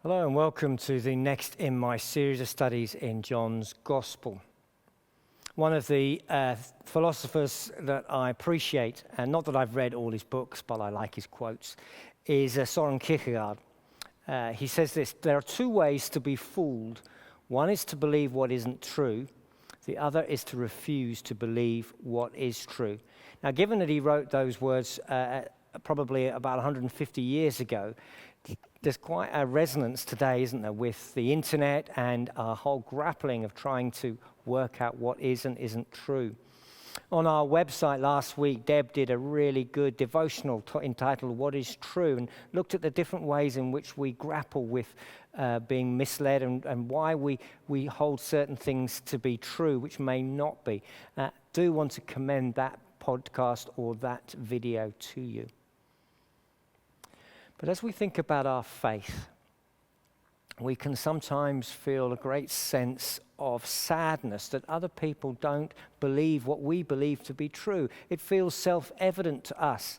Hello and welcome to the next in my series of studies in John's Gospel. One of the philosophers that I appreciate, and not that I've read all his books, but I like his quotes, is Søren Kierkegaard. He says this: there are two ways to be fooled. One is to believe what isn't true. The other is to refuse to believe what is true. Now, given that he wrote those words probably about 150 years ago, there's quite a resonance today, isn't there, with the internet and our whole grappling of trying to work out what is and isn't true. On our website last week, Deb did a really good devotional entitled What is True, and looked at the different ways in which we grapple with being misled and why we hold certain things to be true which may not be. Do want to commend that podcast or that video to you. But as we think about our faith, we can sometimes feel a great sense of sadness that other people don't believe what we believe to be true. It feels self-evident to us.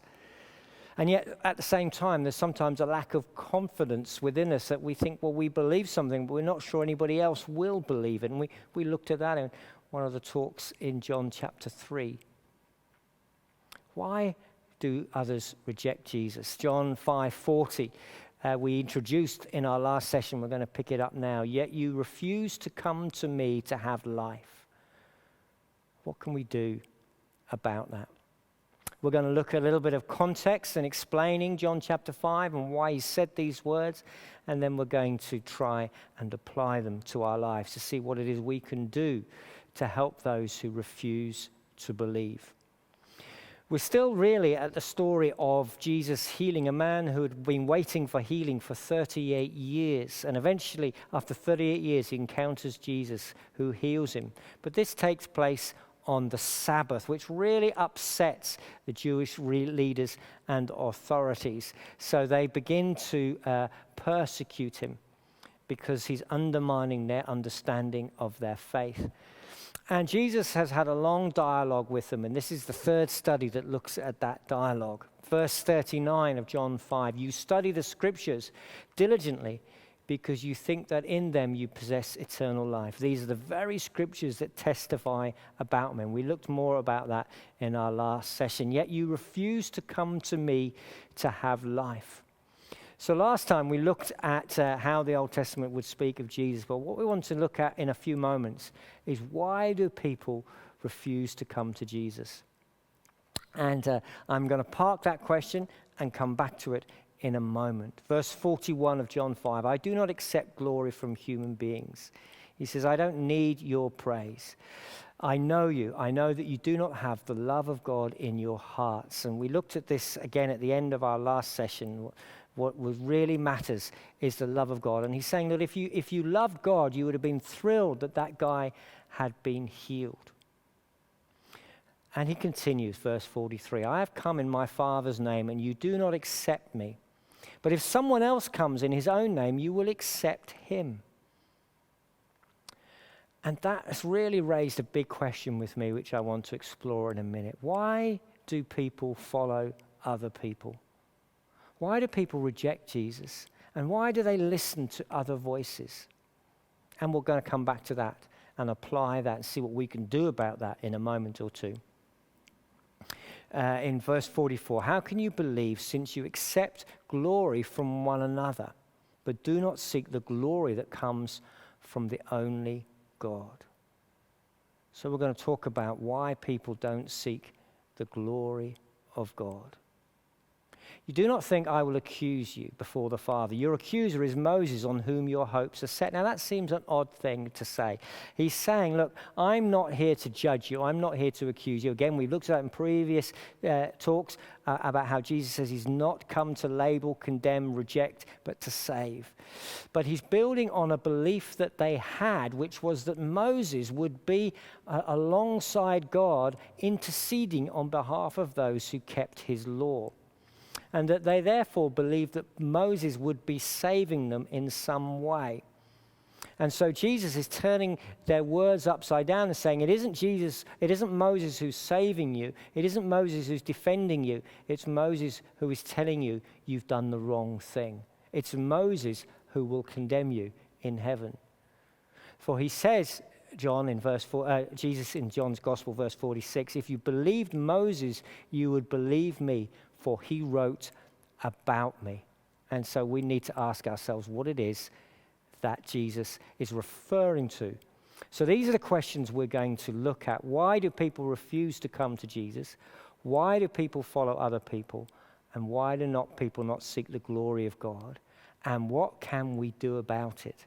And yet, at the same time, there's sometimes a lack of confidence within us that we think, well, we believe something, but we're not sure anybody else will believe it. And we looked at that in one of the talks in John chapter 3. Why do others reject Jesus? John 5:40, we introduced in our last session. We're going to pick it up now. Yet you refuse to come to me to have life. What can we do about that? We're going to look at a little bit of context and explaining John chapter 5 and why he said these words, and then we're going to try and apply them to our lives to see what it is we can do to help those who refuse to believe. We're still really at the story of Jesus healing a man who had been waiting for healing for 38 years. And eventually, after 38 years, he encounters Jesus who heals him. But this takes place on the Sabbath, which really upsets the Jewish leaders and authorities. So they begin to persecute him because he's undermining their understanding of their faith. And Jesus has had a long dialogue with them, and this is the third study that looks at that dialogue. Verse 39 of John 5, you study the scriptures diligently because you think that in them you possess eternal life. These are the very scriptures that testify about me. And we looked more about that in our last session. Yet you refuse to come to me to have life. So last time we looked at how the Old Testament would speak of Jesus, but what we want to look at in a few moments is why do people refuse to come to Jesus? And I'm going to park that question and come back to it in a moment. Verse 41 of John 5, I do not accept glory from human beings. He says, I don't need your praise. I know you. I know that you do not have the love of God in your hearts. And we looked at this again at the end of our last session. What really matters is the love of God. And he's saying that if you loved God, you would have been thrilled that that guy had been healed. And he continues, verse 43, I have come in my Father's name, and you do not accept me. But if someone else comes in his own name, you will accept him. And that has really raised a big question with me, which I want to explore in a minute. Why do people follow other people? Why do people reject Jesus? And why do they listen to other voices? And we're going to come back to that and apply that and see what we can do about that in a moment or two. In verse 44, how can you believe since you accept glory from one another, but do not seek the glory that comes from the only God? So we're going to talk about why people don't seek the glory of God. You do not think I will accuse you before the Father. Your accuser is Moses, on whom your hopes are set. Now that seems an odd thing to say. He's saying, look, I'm not here to judge you. I'm not here to accuse you. Again, we've looked at that in previous talks about how Jesus says he's not come to label, condemn, reject, but to save. But he's building on a belief that they had, which was that Moses would be alongside God, interceding on behalf of those who kept his law. And that they therefore believed that Moses would be saving them in some way. And so Jesus is turning their words upside down and saying, it isn't Moses who's saving you, it isn't Moses who's defending you, it's Moses who is telling you you've done the wrong thing. It's Moses who will condemn you in heaven. For he says, Jesus in John's Gospel, verse 46, if you believed Moses, you would believe me, for he wrote about me. And so we need to ask ourselves what it is that Jesus is referring to. So these are the questions we're going to look at. Why do people refuse to come to Jesus? Why do people follow other people? And why do people not seek the glory of God? And what can we do about it?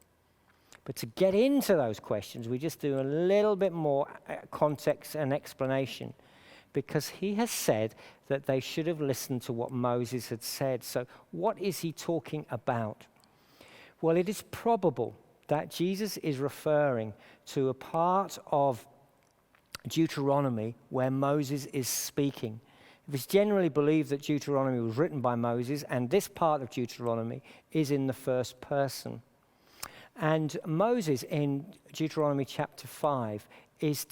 But to get into those questions, we just do a little bit more context and explanation, because he has said that they should have listened to what Moses had said. So what is he talking about? Well, it is probable that Jesus is referring to a part of Deuteronomy where Moses is speaking. It's generally believed that Deuteronomy was written by Moses, and this part of Deuteronomy is in the first person. And Moses in Deuteronomy chapter 5 is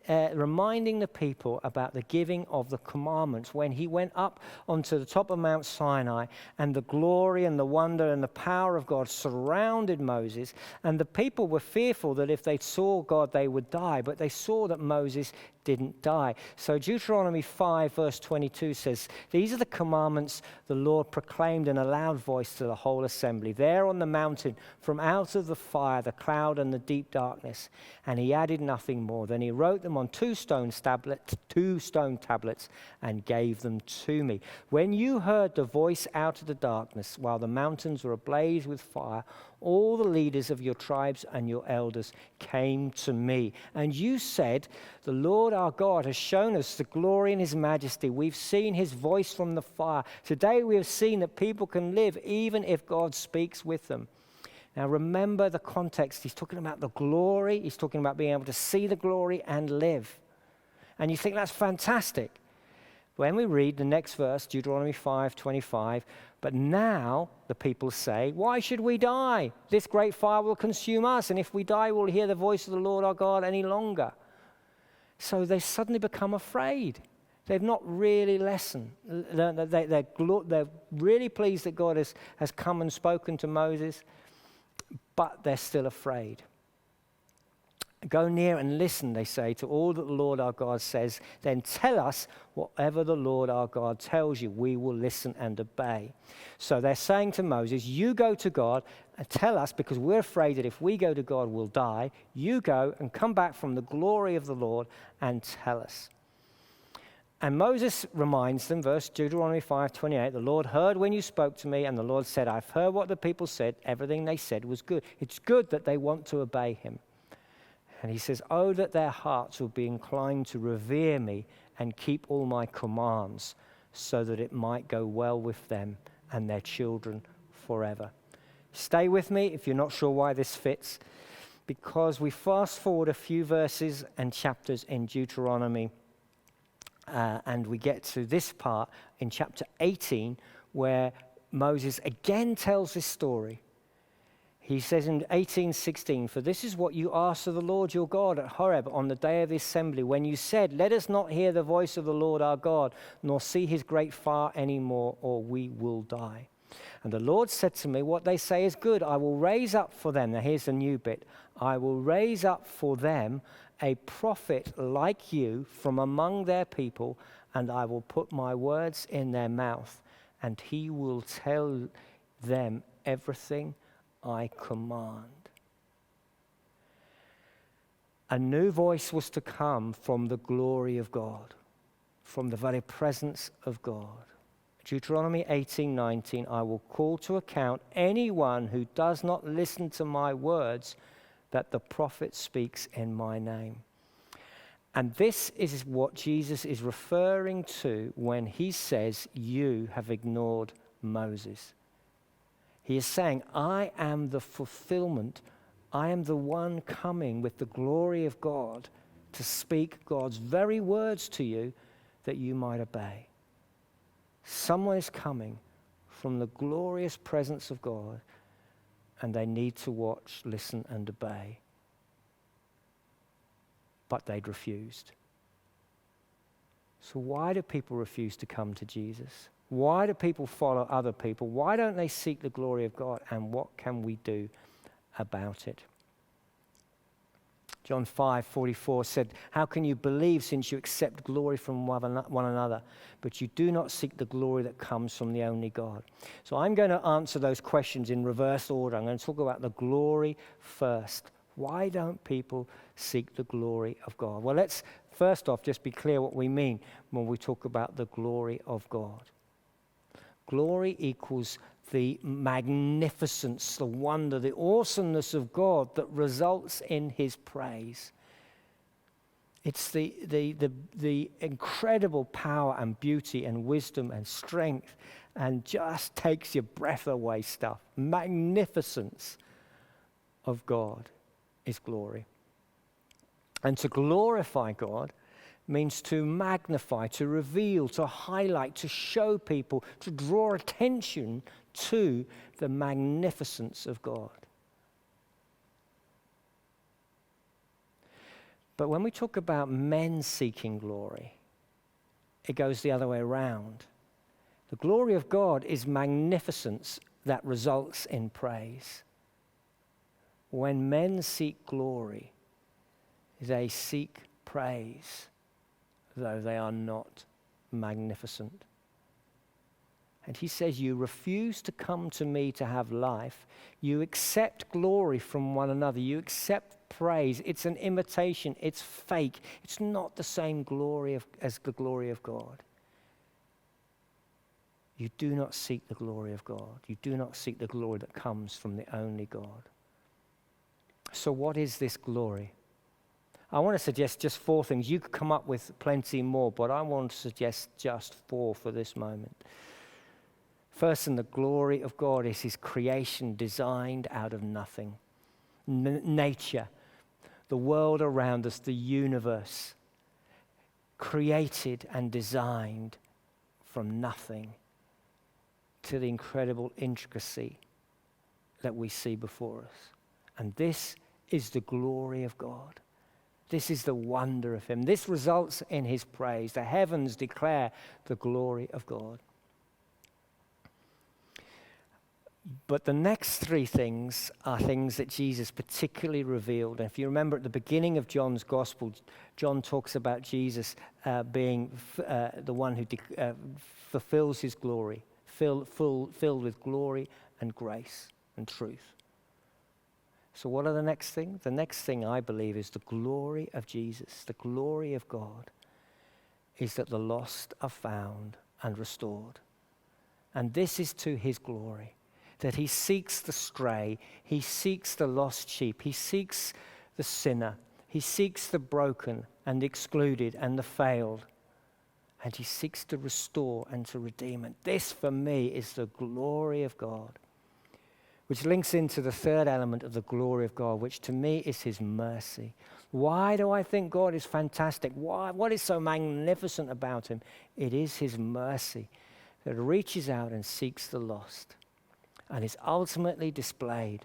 reminding the people about the giving of the commandments when he went up onto the top of Mount Sinai, and the glory and the wonder and the power of God surrounded Moses, and the people were fearful that if they saw God they would die, but they saw that Moses didn't die. So Deuteronomy 5 verse 22 says, these are the commandments the Lord proclaimed in a loud voice to the whole assembly there on the mountain, from out of the fire, the cloud and the deep darkness. And he added nothing more. Then he wrote them on two stone tablets and gave them to me. When you heard the voice out of the darkness while the mountains were ablaze with fire, all the leaders of your tribes and your elders came to me. And you said, the Lord our God has shown us the glory in his majesty. We've seen his voice from the fire. Today we have seen that people can live even if God speaks with them. Now remember the context. He's talking about the glory. He's talking about being able to see the glory and live. And you think that's fantastic. When we read the next verse, Deuteronomy 5:25, but now the people say, why should we die? This great fire will consume us, and if we die, we'll hear the voice of the Lord our God any longer. So they suddenly become afraid. They've not really listened. They're really pleased that God has come and spoken to Moses, but they're still afraid. Go near and listen, they say, to all that the Lord our God says. Then tell us whatever the Lord our God tells you. We will listen and obey. So they're saying to Moses, you go to God and tell us, because we're afraid that if we go to God, we'll die. You go and come back from the glory of the Lord and tell us. And Moses reminds them, verse Deuteronomy 5:28, the Lord heard when you spoke to me, and the Lord said, I've heard what the people said. Everything they said was good. It's good that they want to obey him. And he says, oh, that their hearts will be inclined to revere me and keep all my commands, so that it might go well with them and their children forever. Stay with me if you're not sure why this fits, because we fast forward a few verses and chapters in Deuteronomy, and we get to this part in chapter 18, where Moses again tells this story. He says in 18:16, for this is what you asked of the Lord your God at Horeb on the day of the assembly, when you said, let us not hear the voice of the Lord our God, nor see his great fire anymore, or we will die. And the Lord said to me, what they say is good. I will raise up for them. Now here's the new bit. I will raise up for them a prophet like you from among their people, and I will put my words in their mouth, and he will tell them everything I command. A new voice was to come from the glory of God, from the very presence of God. Deuteronomy 18:19, I will call to account anyone who does not listen to my words that the prophet speaks in my name. And this is what Jesus is referring to when he says, you have ignored Moses. He is saying, I am the fulfillment. I am the one coming with the glory of God to speak God's very words to you that you might obey. Someone is coming from the glorious presence of God, and they need to watch, listen, and obey. But they'd refused. So why do people refuse to come to Jesus? Why do people follow other people? Why don't they seek the glory of God? And what can we do about it? John 5:44 said, "How can you believe since you accept glory from one another, but you do not seek the glory that comes from the only God?" So I'm going to answer those questions in reverse order. I'm going to talk about the glory first. Why don't people seek the glory of God? Well, let's first off just be clear what we mean when we talk about the glory of God. Glory equals the magnificence, the wonder, the awesomeness of God that results in his praise. It's the incredible power and beauty and wisdom and strength and just takes your breath away stuff. Magnificence of God is glory. And to glorify God means to magnify, to reveal, to highlight, to show people, to draw attention to the magnificence of God. But when we talk about men seeking glory, it goes the other way around. The glory of God is magnificence that results in praise. When men seek glory, they seek praise, though they are not magnificent. And he says, you refuse to come to me to have life. You accept glory from one another. You accept praise. It's an imitation. It's fake. It's not the same glory as the glory of God. You do not seek the glory of God. You do not seek the glory that comes from the only God. So what is this glory? I want to suggest just 4 things. You could come up with plenty more, but I want to suggest just 4 for this moment. First, the glory of God is his creation designed out of nothing. Nature, the world around us, the universe, created and designed from nothing to the incredible intricacy that we see before us. And this is the glory of God. This is the wonder of him. This results in his praise. The heavens declare the glory of God. But the next 3 things are things that Jesus particularly revealed. And if you remember at the beginning of John's gospel, John talks about Jesus being the one who fulfills his glory, filled with glory and grace and truth. So what are the next things? The next thing I believe is the glory of Jesus, the glory of God, is that the lost are found and restored. And this is to his glory, that he seeks the stray, he seeks the lost sheep, he seeks the sinner, he seeks the broken and the excluded and the failed, and he seeks to restore and to redeem. And this for me is the glory of God, which links into the third element of the glory of God, which to me is his mercy. Why do I think God is fantastic? What is so magnificent about him? It is his mercy that reaches out and seeks the lost, and is ultimately displayed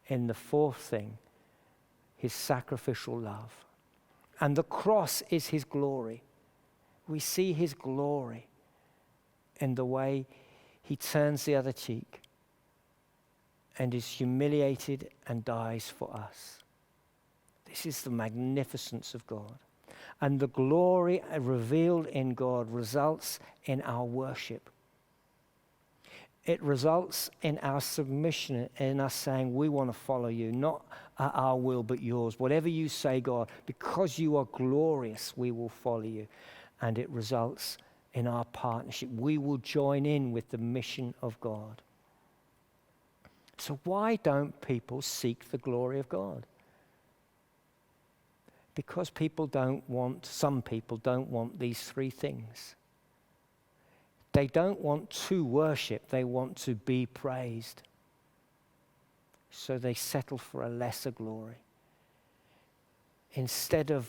in the 4th thing, his sacrificial love. And the cross is his glory. We see his glory in the way he turns the other cheek and is humiliated and dies for us. This is the magnificence of God. And the glory revealed in God results in our worship. It results in our submission, in us saying, we want to follow you, not our will but yours. Whatever you say, God, because you are glorious, we will follow you. And it results in our partnership. We will join in with the mission of God. So why don't people seek the glory of God? Because some people don't want these 3 things. They don't want to worship, they want to be praised. So they settle for a lesser glory. Instead of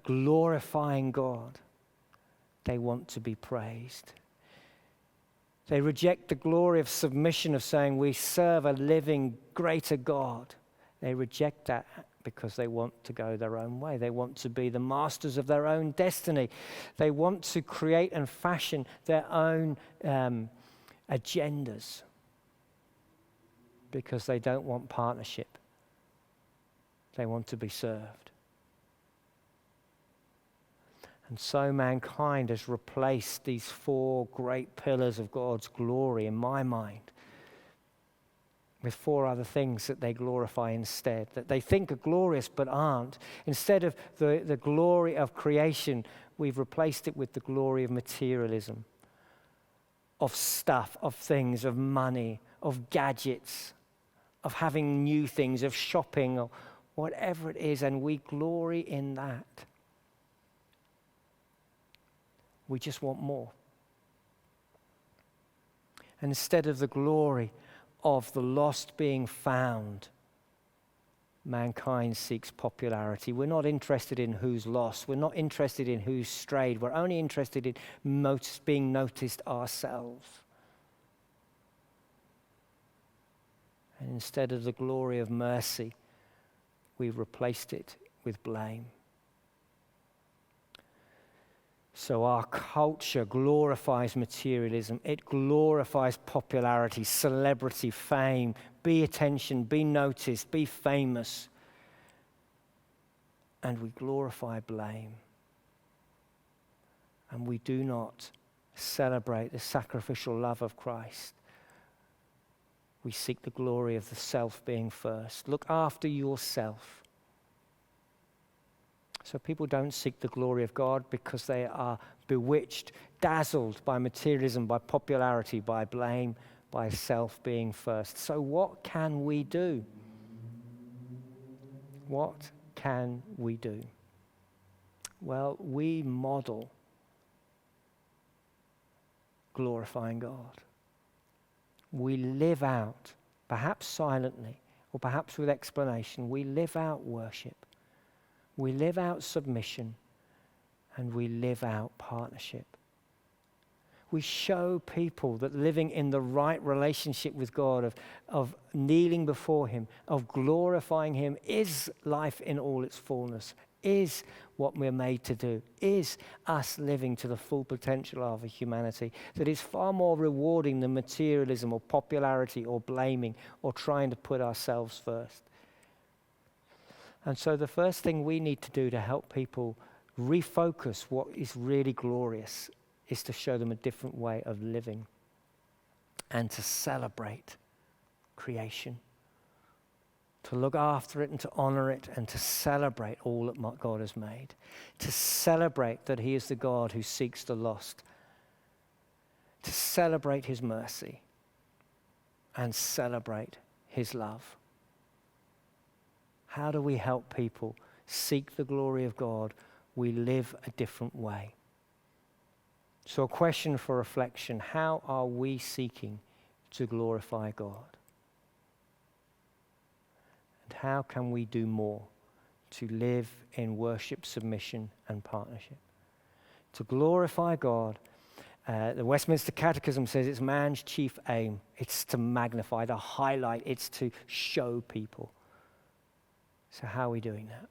glorifying God, they want to be praised. They reject the glory of submission, of saying we serve a living, greater God. They reject that because they want to go their own way. They want to be the masters of their own destiny. They want to create and fashion their own agendas because they don't want partnership. They want to be served. And so mankind has replaced these four great pillars of God's glory, in my mind, with four other things that they glorify instead, that they think are glorious but aren't. Instead of the glory of creation, we've replaced it with the glory of materialism, of stuff, of things, of money, of gadgets, of having new things, of shopping, or whatever it is, and we glory in that. We just want more. And instead of the glory of the lost being found, mankind seeks popularity. We're not interested in who's lost. We're not interested in who's strayed. We're only interested in being noticed ourselves. And instead of the glory of mercy, we've replaced it with blame. So our culture glorifies materialism. It glorifies popularity, celebrity, fame, be attention, be noticed, be famous. And we glorify blame. And we do not celebrate the sacrificial love of Christ. We seek the glory of the self being first. Look after yourself. So people don't seek the glory of God because they are bewitched, dazzled by materialism, by popularity, by blame, by self being first. So what can we do? What can we do? Well, we model glorifying God. We live out, perhaps silently, or perhaps with explanation, we live out worship. We live out submission, and we live out partnership. We show people that living in the right relationship with God, of kneeling before Him, of glorifying Him, is life in all its fullness, is what we're made to do, is us living to the full potential of a humanity that is far more rewarding than materialism or popularity or blaming or trying to put ourselves first. And so the first thing we need to do to help people refocus what is really glorious is to show them a different way of living and to celebrate creation, to look after it and to honor it and to celebrate all that God has made, to celebrate that He is the God who seeks the lost, to celebrate His mercy and celebrate His love. How do we help people seek the glory of God? We live a different way. So a question for reflection: how are we seeking to glorify God? And how can we do more to live in worship, submission, and partnership? To glorify God, the Westminster Catechism says it's man's chief aim. It's to magnify, to highlight, it's to show people. So how are we doing that?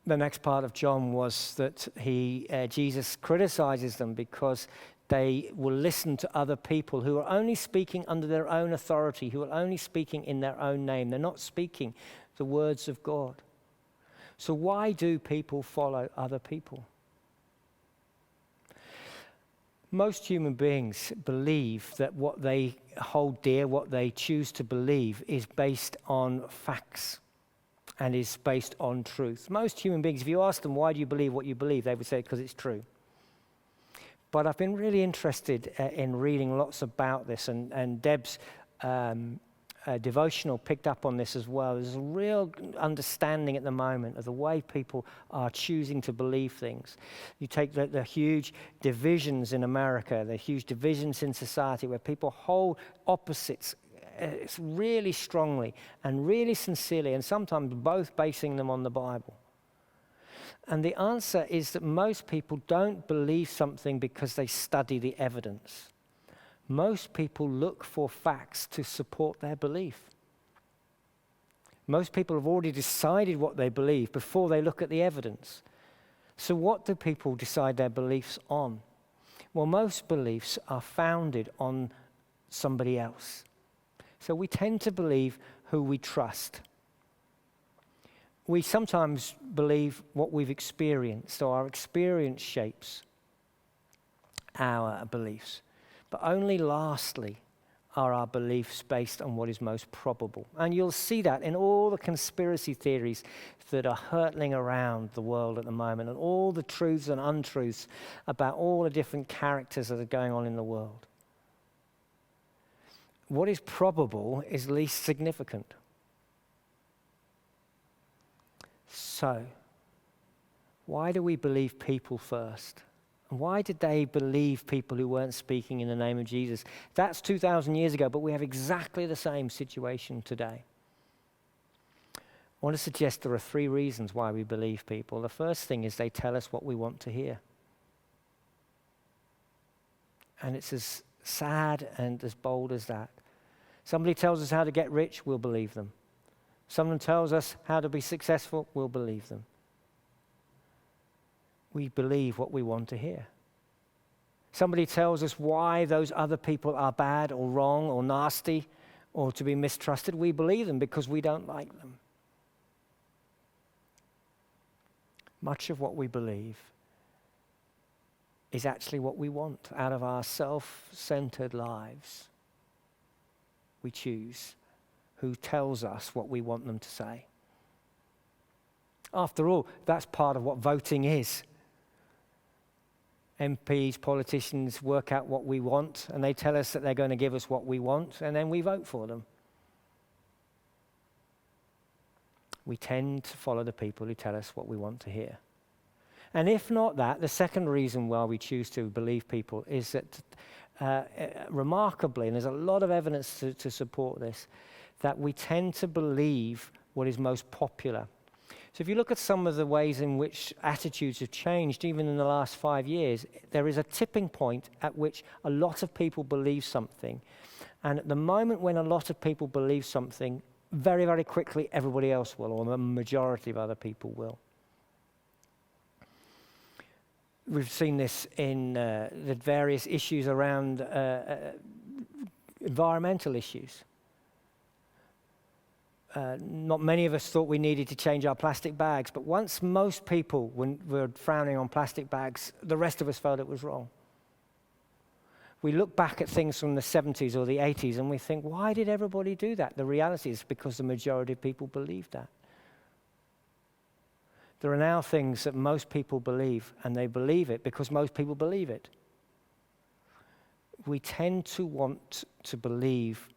The next part of John was that Jesus criticizes them because they will listen to other people who are only speaking under their own authority, who are only speaking in their own name. They're not speaking the words of God. So why do people follow other people? Most human beings believe that what they hold dear, what they choose to believe, is based on facts and is based on truth. Most human beings, if you ask them, why do you believe what you believe, they would say, because it's true. But I've been really interested in reading lots about this, and Deb's devotional picked up on this as well. There's a real understanding at the moment of the way people are choosing to believe things. You take the huge divisions in America, the huge divisions in society where people hold opposites really strongly and really sincerely, and sometimes both basing them on the Bible. And the answer is that most people don't believe something because they study the evidence. Most people look for facts to support their belief. Most people have already decided what they believe before they look at the evidence. So what do people decide their beliefs on? Well, most beliefs are founded on somebody else. So we tend to believe who we trust. We sometimes believe what we've experienced, so our experience shapes our beliefs. But only lastly are our beliefs based on what is most probable. And you'll see that in all the conspiracy theories that are hurtling around the world at the moment, and all the truths and untruths about all the different characters that are going on in the world. What is probable is least significant. So, why do we believe people first? Why did they believe people who weren't speaking in the name of Jesus? That's 2,000 years ago, but we have exactly the same situation today. I want to suggest there are 3 reasons why we believe people. The first thing is they tell us what we want to hear. And it's as sad and as bold as that. Somebody tells us how to get rich, we'll believe them. Someone tells us how to be successful, we'll believe them. We believe what we want to hear. Somebody tells us why those other people are bad or wrong or nasty or to be mistrusted, we believe them because we don't like them. Much of what we believe is actually what we want out of our self-centered lives. We choose who tells us what we want them to say. After all, that's part of what voting is. MPs, politicians work out what we want, and they tell us that they're going to give us what we want, and then we vote for them. We tend to follow the people who tell us what we want to hear. And if not that, the second reason why we choose to believe people is that, remarkably, and there's a lot of evidence to support this, that we tend to believe what is most popular. So if you look at some of the ways in which attitudes have changed, even in the last 5 years, there is a tipping point at which a lot of people believe something. And at the moment when a lot of people believe something, very, very quickly everybody else will, or the majority of other people will. We've seen this in the various issues around environmental issues. Not many of us thought we needed to change our plastic bags, but once most people were frowning on plastic bags, the rest of us felt it was wrong. We look back at things from the 70s or the 80s and we think, why did everybody do that? The reality is because the majority of people believed that. There are now things that most people believe, and they believe it because most people believe it. We tend to want to believe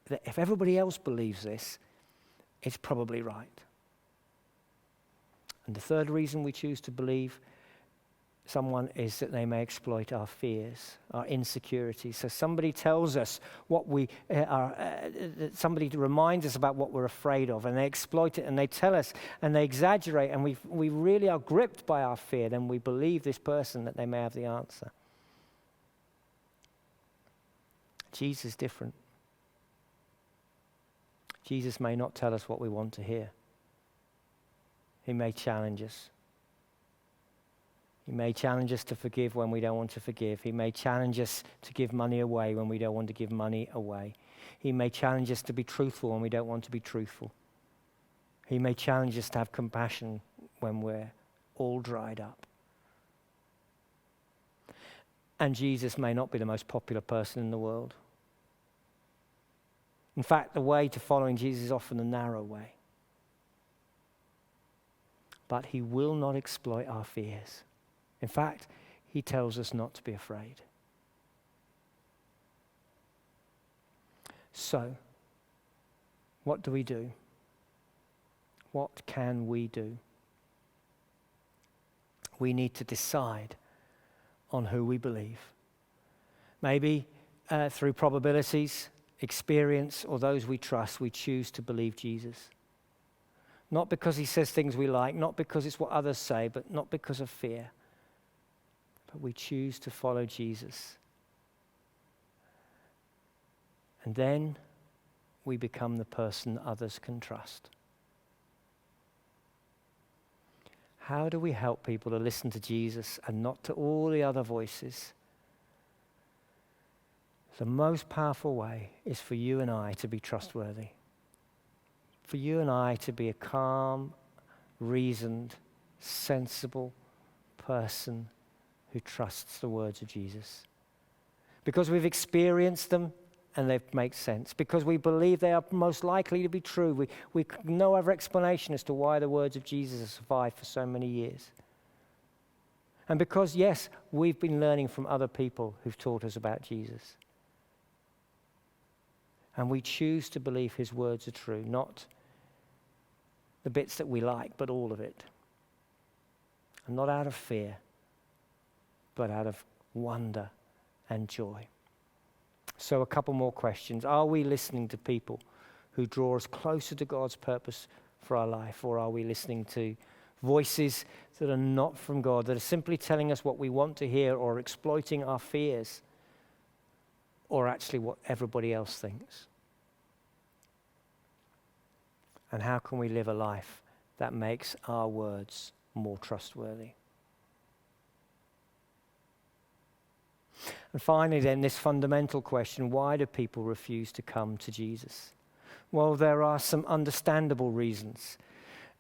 that if everybody else believes this, it's probably right. And the third reason we choose to believe someone is that they may exploit our fears, our insecurities. So somebody tells us what we are, somebody reminds us about what we're afraid of, and they exploit it, and they tell us, and they exaggerate, and we really are gripped by our fear, then we believe this person that they may have the answer. Jesus is different. Jesus may not tell us what we want to hear. He may challenge us. He may challenge us to forgive when we don't want to forgive. He may challenge us to give money away when we don't want to give money away. He may challenge us to be truthful when we don't want to be truthful. He may challenge us to have compassion when we're all dried up. And Jesus may not be the most popular person in the world. In fact, the way to following Jesus is often the narrow way. But he will not exploit our fears. In fact, he tells us not to be afraid. So, what do we do? What can we do? We need to decide on who we believe. Maybe through probabilities, experience, or those we trust, we choose to believe Jesus. Not because he says things we like, not because it's what others say, but not because of fear. But we choose to follow Jesus. And then we become the person others can trust. How do we help people to listen to Jesus and not to all the other voices? The most powerful way is for you and I to be trustworthy. For you and I to be a calm, reasoned, sensible person who trusts the words of Jesus. Because we've experienced them and they make sense. Because we believe they are most likely to be true. We no other explanation as to why the words of Jesus have survived for so many years. And because, yes, we've been learning from other people who've taught us about Jesus. And we choose to believe his words are true, not the bits that we like, but all of it. And not out of fear, but out of wonder and joy. So a couple more questions. Are we listening to people who draw us closer to God's purpose for our life? Or are we listening to voices that are not from God, that are simply telling us what we want to hear or exploiting our fears? Or actually what everybody else thinks? And how can we live a life that makes our words more trustworthy? And finally then, this fundamental question, why do people refuse to come to Jesus? Well, there are some understandable reasons.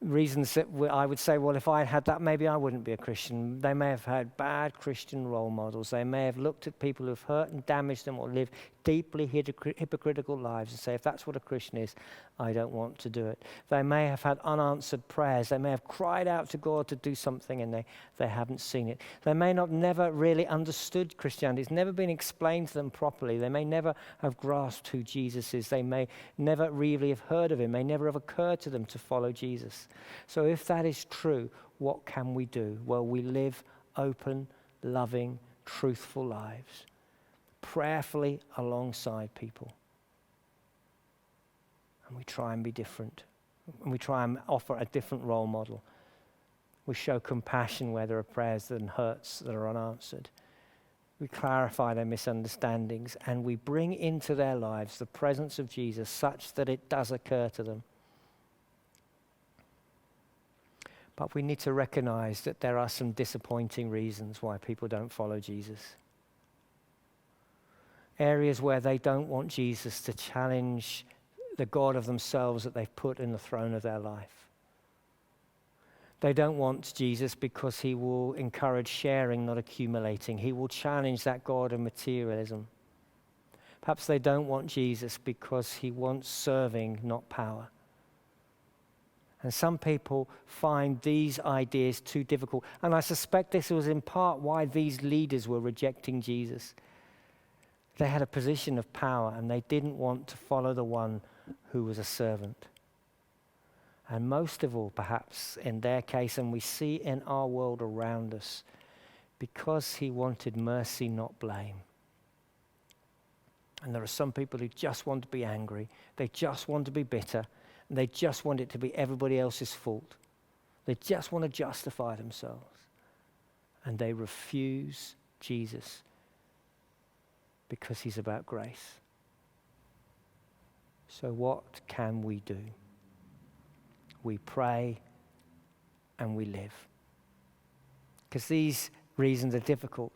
Reasons that I would say, well, if I had that, maybe I wouldn't be a Christian. They may have had bad Christian role models. They may have looked at people who have hurt and damaged them or lived deeply hypocritical lives and say, if that's what a Christian is, I don't want to do it. They may have had unanswered prayers. They may have cried out to God to do something and they haven't seen it. They may not never really understood Christianity. It's never been explained to them properly. They may never have grasped who Jesus is. They may never really have heard of him. It may never have occurred to them to follow Jesus. So if that is true, what can we do? Well, we live open, loving, truthful lives, prayerfully alongside people. And we try and be different. And we try and offer a different role model. We show compassion where there are prayers and hurts that are unanswered. We clarify their misunderstandings, and we bring into their lives the presence of Jesus such that it does occur to them. But we need to recognize that there are some disappointing reasons why people don't follow Jesus. Areas where they don't want Jesus to challenge the God of themselves that they've put in the throne of their life. They don't want Jesus because he will encourage sharing, not accumulating. He will challenge that God of materialism. Perhaps they don't want Jesus because he wants serving, not power. And some people find these ideas too difficult. And I suspect this was in part why these leaders were rejecting Jesus. They had a position of power and they didn't want to follow the one who was a servant. And most of all, perhaps in their case, and we see in our world around us, because he wanted mercy, not blame. And there are some people who just want to be angry. They just want to be bitter. And they just want it to be everybody else's fault. They just want to justify themselves. And they refuse Jesus because he's about grace. So what can we do? We pray and we live. Because these reasons are difficult.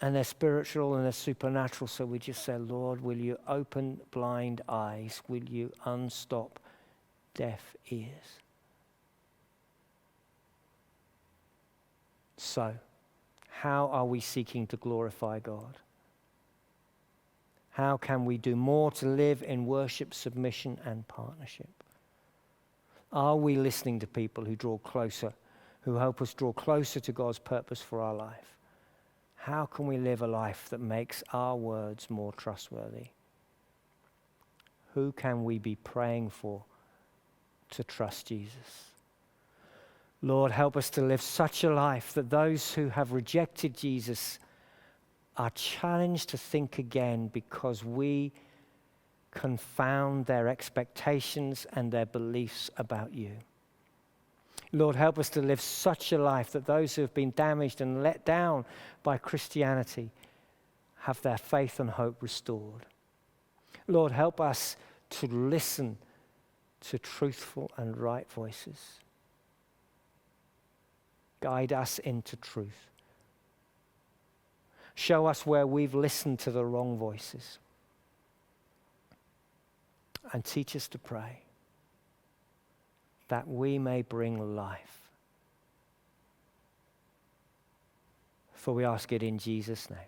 And they're spiritual and they're supernatural, so we just say, Lord, will you open blind eyes? Will you unstop deaf ears? So, how are we seeking to glorify God? How can we do more to live in worship, submission, and partnership? Are we listening to people who draw closer, who help us draw closer to God's purpose for our life? How can we live a life that makes our words more trustworthy? Who can we be praying for to trust Jesus? Lord, help us to live such a life that those who have rejected Jesus are challenged to think again because we confound their expectations and their beliefs about you. Lord, help us to live such a life that those who have been damaged and let down by Christianity have their faith and hope restored. Lord, help us to listen to truthful and right voices. Guide us into truth. Show us where we've listened to the wrong voices. And teach us to pray that we may bring life. For we ask it in Jesus' name.